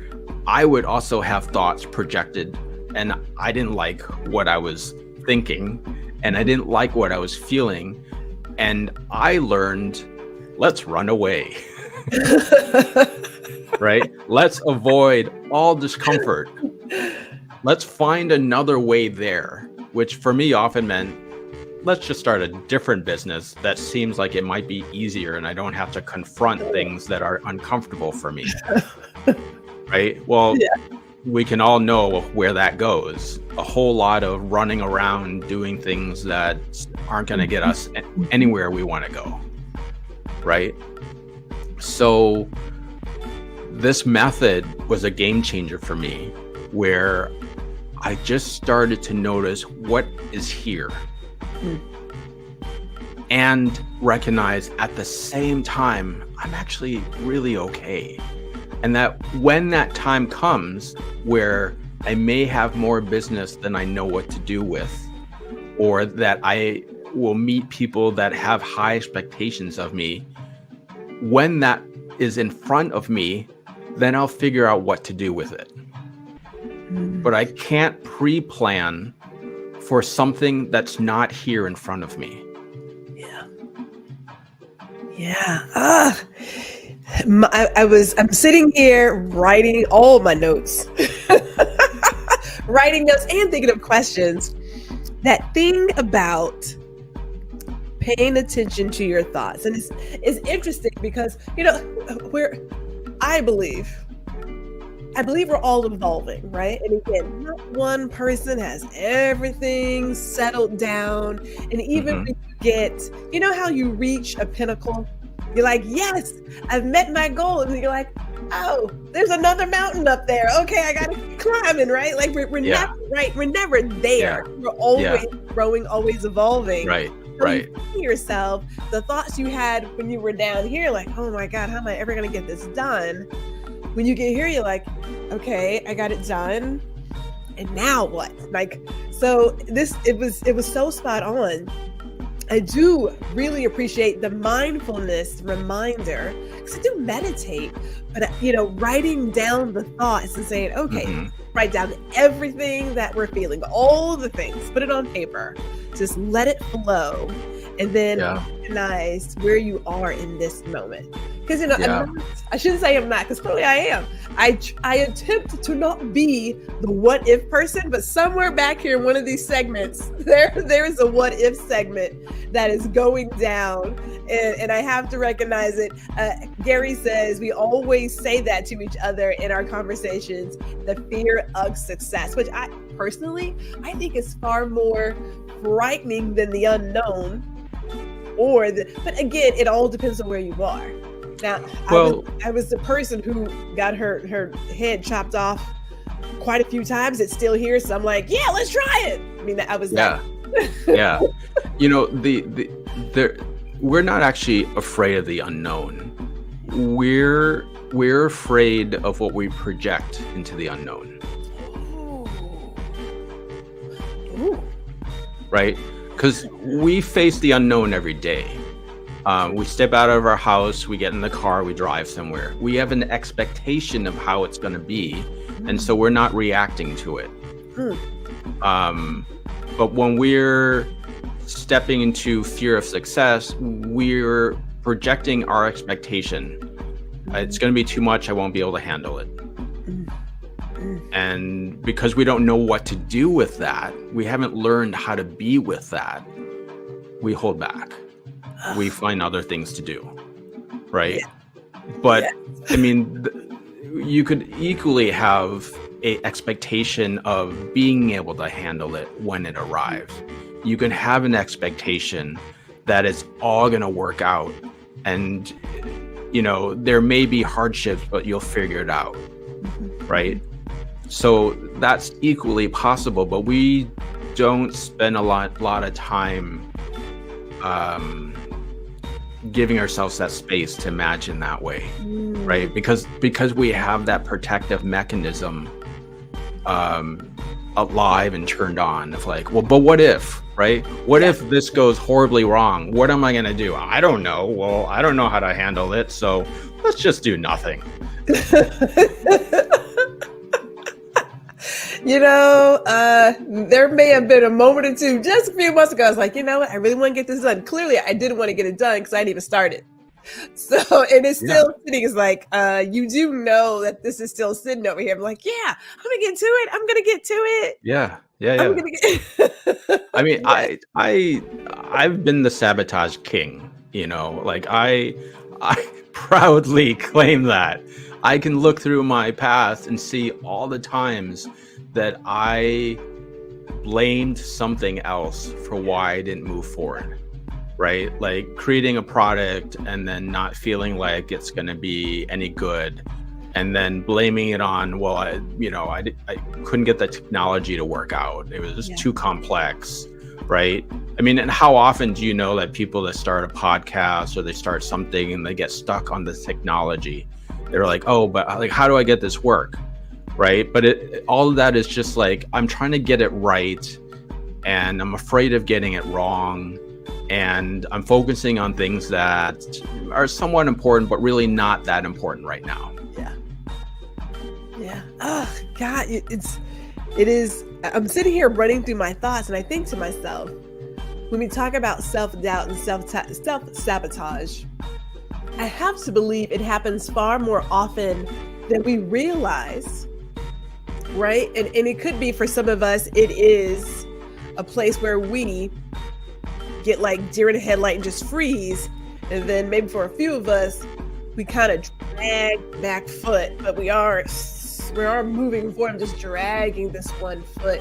I would also have thoughts projected, and I didn't like what I was thinking, and I didn't like what I was feeling, and I learned, let's run away. Right? Let's avoid all discomfort. Let's find another way there, which for me often meant, let's just start a different business that seems like it might be easier and I don't have to confront things that are uncomfortable for me. Right? Well, we can all know where that goes. A whole lot of running around doing things that aren't going to get us anywhere we want to go. Right? So this method was a game changer for me, where I just started to notice what is here and recognize at the same time, I'm actually really okay. And that when that time comes where I may have more business than I know what to do with, or that I will meet people that have high expectations of me, when that is in front of me, then I'll figure out what to do with it. But I can't pre-plan for something that's not here in front of me. Yeah. I'm sitting here writing all my notes, writing notes and thinking of questions. That thing about paying attention to your thoughts. And it's interesting because, I believe we're all evolving, right? And again, not one person has everything settled down. And even when you get, how you reach a pinnacle, you're like, yes, I've met my goal. And you're like, oh, there's another mountain up there. Okay, I got to keep climbing, right? Like we're never, right? We're never there. We're always growing, always evolving. Right. So Right. you see yourself, the thoughts you had when you were down here, like, oh my God, how am I ever going to get this done? When you get here, you're like, okay, I got it done. And now what? Like, so it was so spot on. I do really appreciate the mindfulness reminder, because I do meditate, but writing down the thoughts and saying, okay, write down everything that we're feeling, all the things, put it on paper, just let it flow, and then recognize where you are in this moment. Because I shouldn't say I'm not, because clearly I am. I attempt to not be the what if person, but somewhere back here in one of these segments, there is a what if segment that is going down, and I have to recognize it. Gary says we always say that to each other in our conversations, the fear of success, which I personally think is far more frightening than the unknown. but again, it all depends on where you are. Now, Well, I was the person who got her head chopped off quite a few times. It's still here, so I'm like, yeah, let's try it. I mean, I was yeah, yeah. You know, we're not actually afraid of the unknown. We're afraid of what we project into the unknown, Ooh. right? Because we face the unknown every day. We step out of our house, we get in the car, we drive somewhere. We have an expectation of how it's going to be, and so we're not reacting to it. But when we're stepping into fear of success, we're projecting our expectation. It's going to be too much, I won't be able to handle it. And because we don't know what to do with that, we haven't learned how to be with that, we hold back. We find other things to do, right? But I mean, you could equally have an expectation of being able to handle it when it arrives. You can have an expectation that it's all going to work out, and you know, there may be hardships, but you'll figure it out, right? So that's equally possible, but we don't spend a lot of time giving ourselves that space to imagine that way, right? Because we have that protective mechanism alive and turned on of like, well, but what if, right? What if this goes horribly wrong? What am I going to do? I don't know. Well, I don't know how to handle it, so let's just do nothing. You know, there may have been a moment or two just a few months ago. I was like, you know what? I really want to get this done. Clearly, I didn't want to get it done because I hadn't even started. So, and it's still sitting. It's like, you do know that this is still sitting over here. I'm like, yeah, I'm going to get to it. I'm going to get to it. Yeah. I'm gonna get I mean, I've been the sabotage king, you know, like I proudly claim that. I can look through my past and see all the times that I blamed something else for why I didn't move forward, right? Like creating a product and then not feeling like it's going to be any good, and then blaming it on, well, I couldn't get the technology to work out. It was too complex, right? I mean, and how often do you know that people that start a podcast or they start something and they get stuck on the technology? They're like, oh, but like, how do I get this work? Right. But all of that is just like, I'm trying to get it right, and I'm afraid of getting it wrong. And I'm focusing on things that are somewhat important, but really not that important right now. Yeah. Oh, God, it is. I'm sitting here running through my thoughts, and I think to myself, when we talk about self-doubt and self-sabotage, I have to believe it happens far more often than we realize, right? And it could be for some of us, it is a place where we get like deer in the headlight and just freeze. And then maybe for a few of us, we kind of drag back foot, but we are moving forward and just dragging this one foot.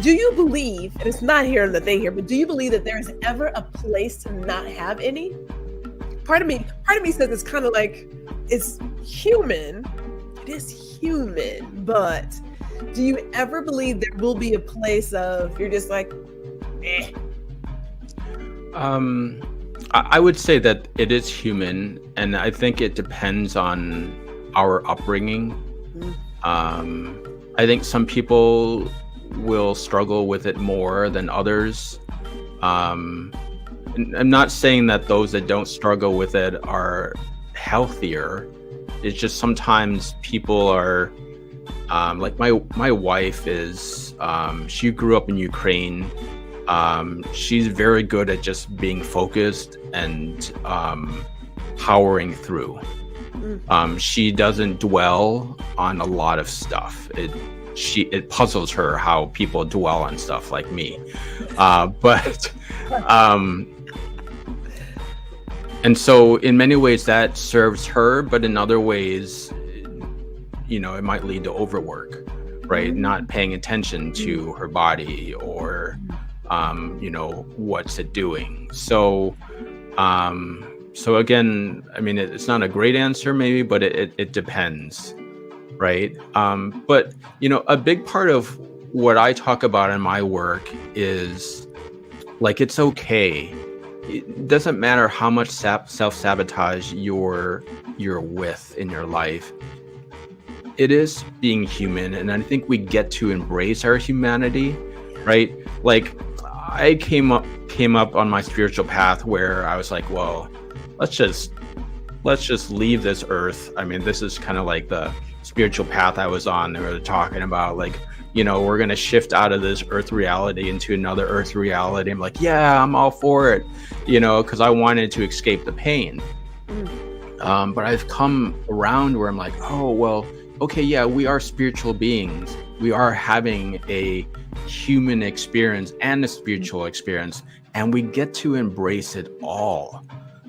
Do you believe, and it's not here in the thing here, but do you believe that there is ever a place to not have any? Part of me says it's kind of like, it's human. It is human, but do you ever believe there will be a place of, you're just like, eh? I would say that it is human, and I think it depends on our upbringing. I think some people will struggle with it more than others. I'm not saying that those that don't struggle with it are healthier. It's just sometimes people are like my wife is, she grew up in Ukraine. She's very good at just being focused and powering through. She doesn't dwell on a lot of stuff. It puzzles her how people dwell on stuff like me. And so in many ways that serves her, but in other ways, you know, it might lead to overwork, right? Not paying attention to her body, or what's it doing? So again, I mean, it's not a great answer maybe, but it depends, right? But a big part of what I talk about in my work is like, it's okay. It doesn't matter how much self-sabotage you're with in your life. It is being human, and I think we get to embrace our humanity, right? Like, I came up on my spiritual path where I was like, well, let's just leave this earth. I mean, this is kind of like the spiritual path I was on. They were talking about like, we're going to shift out of this earth reality into another earth reality. I'm like, yeah, I'm all for it, because I wanted to escape the pain. But I've come around where I'm like, oh, well, okay, yeah, we are spiritual beings. We are having a human experience and a spiritual experience, and we get to embrace it all.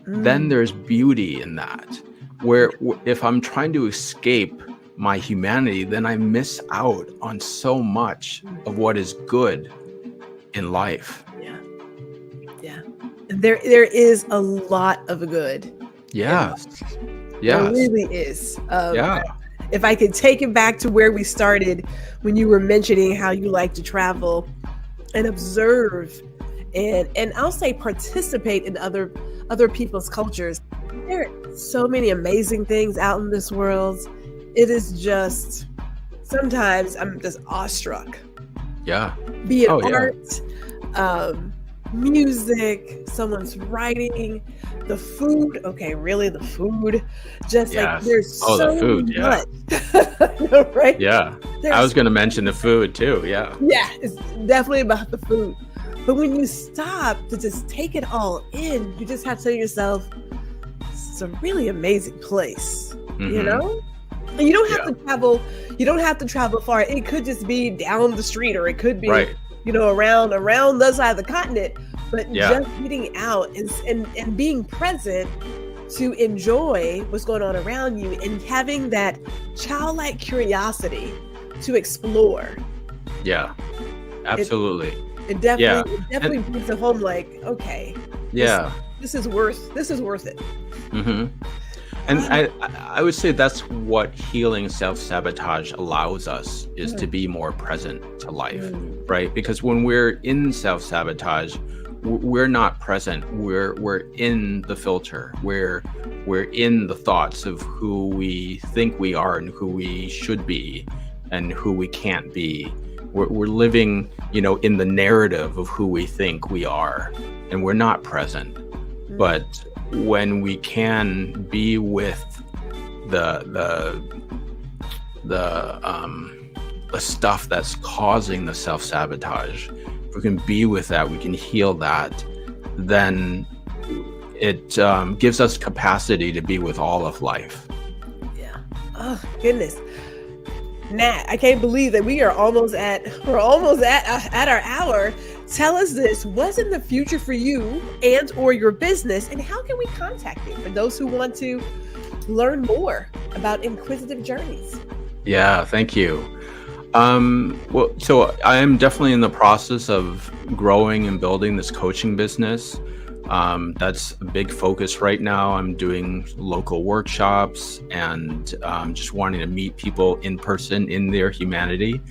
Then there's beauty in that, where if I'm trying to escape my humanity, then I miss out on so much of what is good in life. Yeah. There is a lot of good. Yes. There really is. Yeah. If I could take it back to where we started, when you were mentioning how you like to travel and observe and I'll say participate in other people's cultures. There are so many amazing things out in this world. It is just, sometimes I'm just awestruck. Yeah. Be it art, music, someone's writing, the food. Okay, really, the food. Just like there's so the food, much. Right? Yeah. I was going to mention the food too. Yeah. Yeah, it's definitely about the food. But when you stop to just take it all in, you just have to tell yourself, it's a really amazing place, And you don't have to travel. You don't have to travel far. It could just be down the street, or it could be, around the other side of the continent. But just getting out and being present to enjoy what's going on around you, and having that childlike curiosity to explore. Yeah, absolutely. It definitely brings it home. Like, okay, this is worth it. Mm-hmm. And I would say that's what healing self-sabotage allows us, is to be more present to life, right? Because when we're in self-sabotage, we're not present. We're in the filter. We're in the thoughts of who we think we are and who we should be and who we can't be. We're living, in the narrative of who we think we are, and we're not present. But when we can be with the stuff that's causing the self-sabotage, if we can be with that, we can heal that, then it gives us capacity to be with all of life. Yeah. Oh, goodness. Nat, I can't believe that we're almost at our hour. Tell us this: what's in the future for you and or your business, and how can we contact you for those who want to learn more about Inquisitive Journeys? Yeah, thank you. Well, so I am definitely in the process of growing and building this coaching business. That's a big focus right now. I'm doing local workshops and just wanting to meet people in person in their humanity.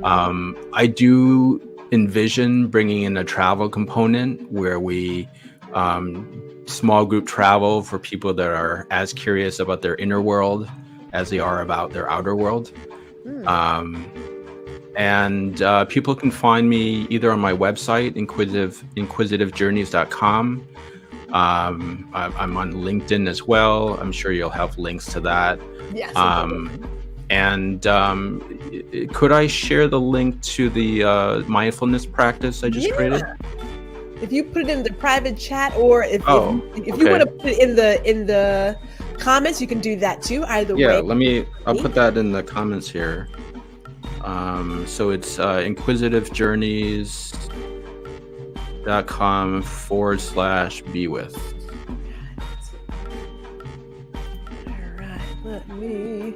I do envision bringing in a travel component where we small group travel for people that are as curious about their inner world as they are about their outer world. And people can find me either on my website, inquisitivejourneys.com. I'm on LinkedIn as well. I'm sure you'll have links to that. Yes. And could I share the link to the mindfulness practice I just created? If you put it in the private chat, or if you want to put it in the comments, you can do that too. Either way. I'll put that in the comments here. So it's inquisitivejourneys.com/be with. All right, let me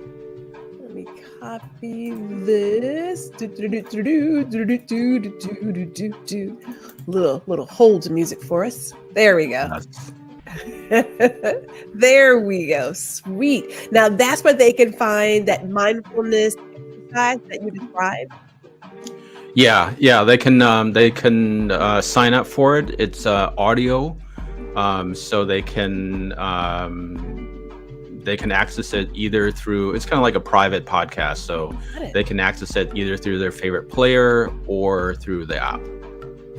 copy this. Little hold music for us. There we go. There we go. Sweet. Now that's where they can find that mindfulness exercise that you described. Yeah, they can sign up for it. It's audio, so they can access it either through, it's kind of like a private podcast, so they can access it either through their favorite player or through the app.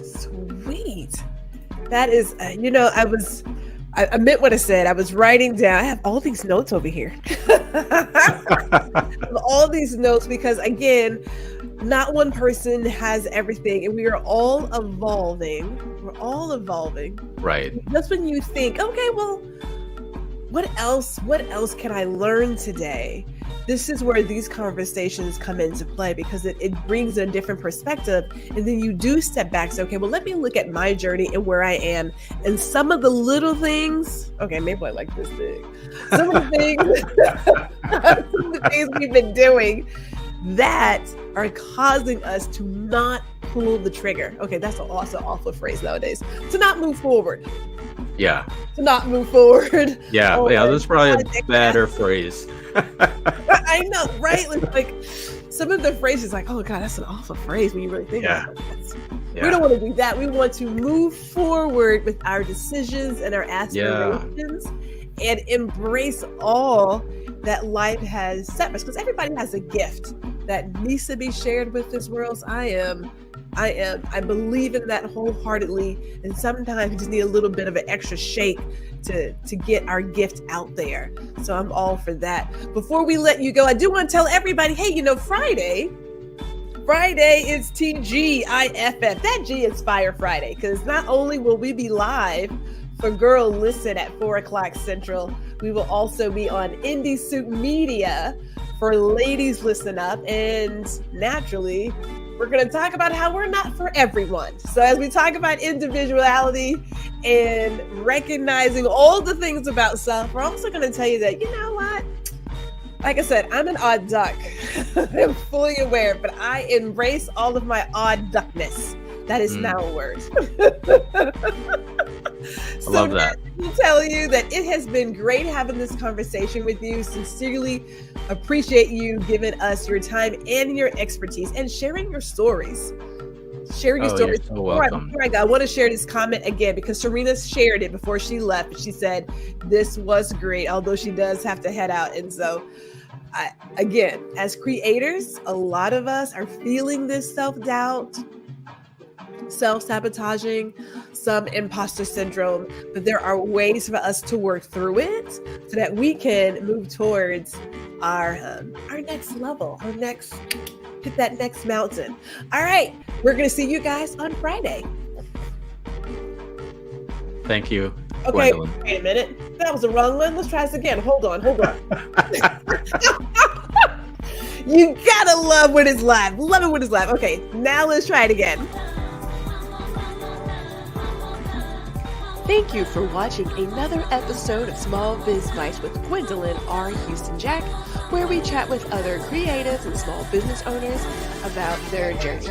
Sweet. That is, I meant what I said. I was writing down. I have all these notes over here. All these notes because, again, not one person has everything, and we are all evolving. We're all evolving. Right. That's when you think, okay, well, what else can I learn today? This is where these conversations come into play because it brings a different perspective. And then you do step back. So, okay, well, let me look at my journey and where I am. And some of the little things, okay, maybe I like this thing. Some of the things we've been doing that are causing us to not pull the trigger. Okay, that's also an awful phrase nowadays. To not move forward. Yeah. To not move forward. Yeah, that's probably a better phrase. I know, right? Like some of the phrases, like, oh God, that's an awful phrase when you really think about it. We don't want to do that. We want to move forward with our decisions and our aspirations and embrace all that life has set us. Because everybody has a gift that needs to be shared with this world. So I believe in that wholeheartedly. And sometimes we just need a little bit of an extra shake to get our gift out there. So I'm all for that. Before we let you go, I do want to tell everybody, hey, Friday is TGIFF. That G is Fire Friday, because not only will we be live for Girl Listen at 4:00 Central, we will also be on Indie Soup Media for Ladies Listen Up. And naturally, we're going to talk about how we're not for everyone. So as we talk about individuality and recognizing all the things about self, we're also going to tell you that, you know what? Like I said, I'm an odd duck. I'm fully aware, but I embrace all of my odd duckness. That is now a word. I love that. I tell you that it has been great having this conversation with you. Sincerely appreciate you giving us your time and your expertise and sharing your stories. Share your stories. You're so welcome. I want to share this comment again because Serena shared it before she left. She said, this was great, although she does have to head out. And so, again, as creators, a lot of us are feeling this self-doubt, self-sabotaging, some imposter syndrome, but there are ways for us to work through it so that we can move towards our next level, hit that next mountain. All right, we're going to see you guys on Friday. Thank you. Okay, Gwendolyn. wait a minute. That was the wrong one. Let's try this again. Hold on. You gotta love when it's live. Love it when it's live. Okay, now let's try it again. Thank you for watching another episode of Small Biz Bites with Gwendolyn R. Houston Jack, where we chat with other creatives and small business owners about their journey.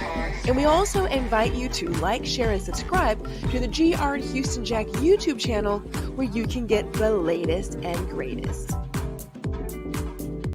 And we also invite you to like, share, and subscribe to the GR Houston Jack YouTube channel, where you can get the latest and greatest.